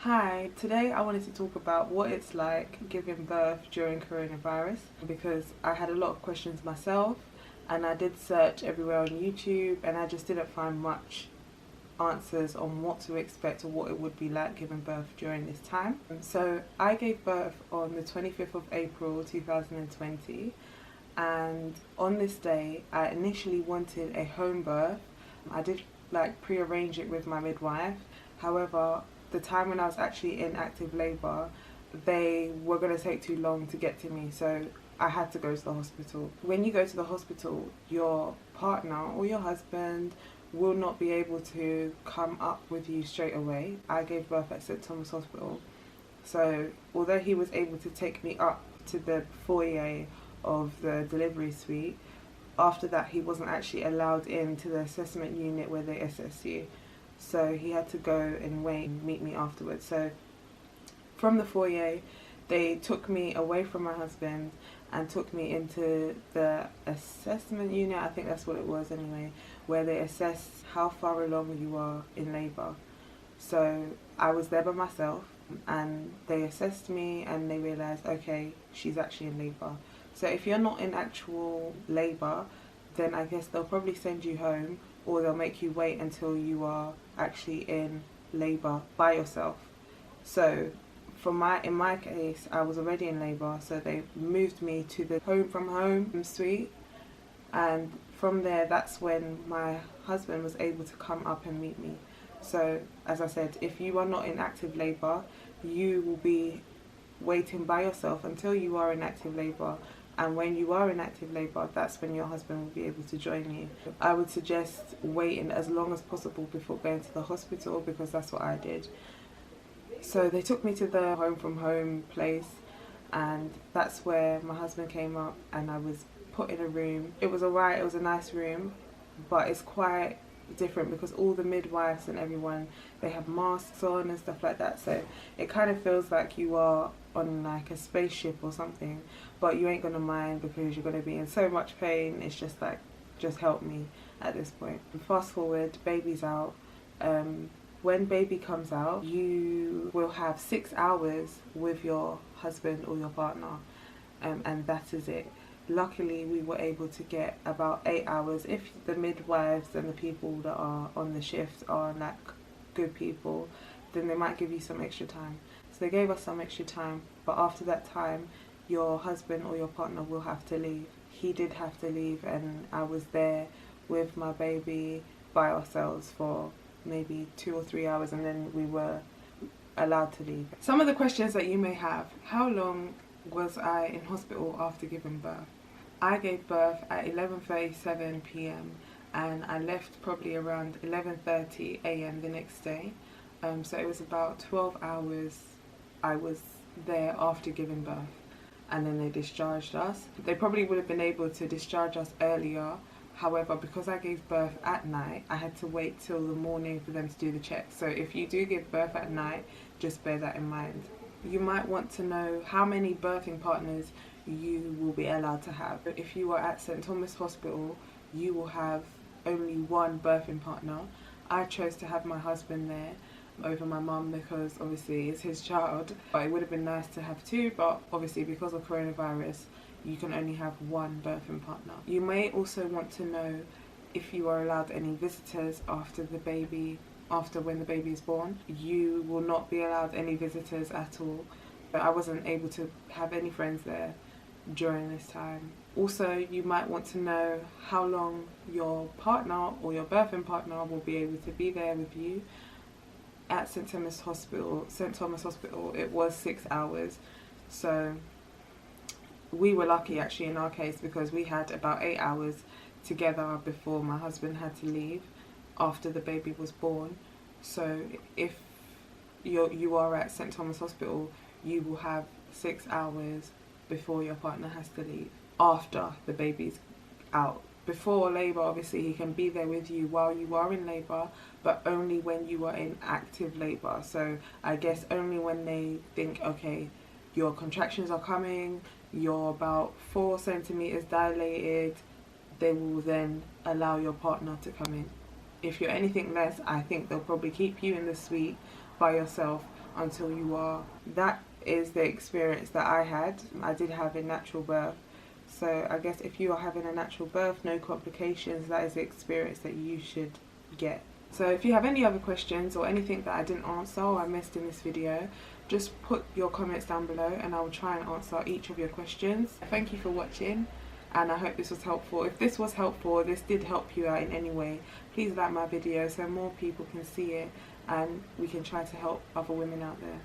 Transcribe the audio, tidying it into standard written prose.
Hi, today I wanted to talk about what it's like giving birth during coronavirus because I had a lot of questions myself and I did search everywhere on YouTube and I just didn't find much answers on what to expect or what it would be like giving birth during this time. So I gave birth on the 25th of April 2020, and on this day I initially wanted a home birth. I did prearrange it with my midwife. However, the time when I was actually in active labour, they were going to take too long to get to me, so I had to go to the hospital. When you go to the hospital, your partner or your husband will not be able to come up with you straight away. I gave birth at St Thomas Hospital, so although he was able to take me up to the foyer of the delivery suite, after that he wasn't actually allowed into the assessment unit where they assess you. So he had to go and wait and meet me afterwards. So from the foyer, they took me away from my husband and took me into the assessment unit, I think that's what it was anyway, where they assess how far along you are in labour. So I was there by myself and they assessed me and they realised, okay, she's actually in labour. So if you're not in actual labour, then I guess they'll probably send you home, or they'll make you wait until you are actually in labour by yourself. So in my case, I was already in labour, so they moved me to the home from home suite, and from there that's when my husband was able to come up and meet me. So as I said, if you are not in active labour, you will be waiting by yourself until you are in active labour. And when you are in active labour, that's when your husband will be able to join you. I would suggest waiting as long as possible before going to the hospital, because that's what I did. So they took me to the home from home place, and that's where my husband came up and I was put in a room. It was alright, it was a nice room, but it's quite different because all the midwives and everyone, they have masks on and stuff like that, so it kind of feels like you are on like a spaceship or something, but you ain't gonna mind because you're gonna be in so much pain. It's just like, just help me at this point. And fast forward, baby's out. When baby comes out, you will have 6 hours with your husband or your partner, and that is it. Luckily, we were able to get about 8 hours if the midwives and the people that are on the shift are like good people, then they might give you some extra time. So they gave us some extra time, but after that time, your husband or your partner will have to leave. He did have to leave, and I was there with my baby by ourselves for maybe 2 or 3 hours, and then we were allowed to leave. Some of the questions that you may have: how long was I in hospital after giving birth? I gave birth at 11:37 p.m. and I left probably around 11:30 a.m. the next day. So it was about 12 hours I was there after giving birth, and then they discharged us. They probably would have been able to discharge us earlier. However, because I gave birth at night, I had to wait till the morning for them to do the check. So if you do give birth at night, just bear that in mind. You might want to know how many birthing partners you will be allowed to have. If you are at St Thomas Hospital, you will have only one birthing partner. I chose to have my husband there over my mum because obviously it's his child, but it would have been nice to have two, but obviously because of coronavirus you can only have one birthing partner. You may also want to know if you are allowed any visitors after when the baby is born. You will not be allowed any visitors at all, but I wasn't able to have any friends there during this time. Also, you might want to know how long your partner or your birthing partner will be able to be there with you. At St Thomas Hospital, it was 6 hours, so we were lucky actually in our case because we had about 8 hours together before my husband had to leave after the baby was born. So if you are at St Thomas Hospital, you will have 6 hours before your partner has to leave after the baby's out. Before labour, obviously he can be there with you while you are in labour, but only when you are in active labour. So I guess only when they think, okay, your contractions are coming, you're about 4 centimeters dilated, they will then allow your partner to come in. If you're anything less, I think they'll probably keep you in the suite by yourself until you are. That is the experience that I had. I did have a natural birth. So I guess if you are having a natural birth, no complications, that is the experience that you should get. So if you have any other questions or anything that I didn't answer or I missed in this video, just put your comments down below and I will try and answer each of your questions. Thank you for watching, and I hope this was helpful. If this was helpful, this did help you out in any way, please like my video so more people can see it and we can try to help other women out there.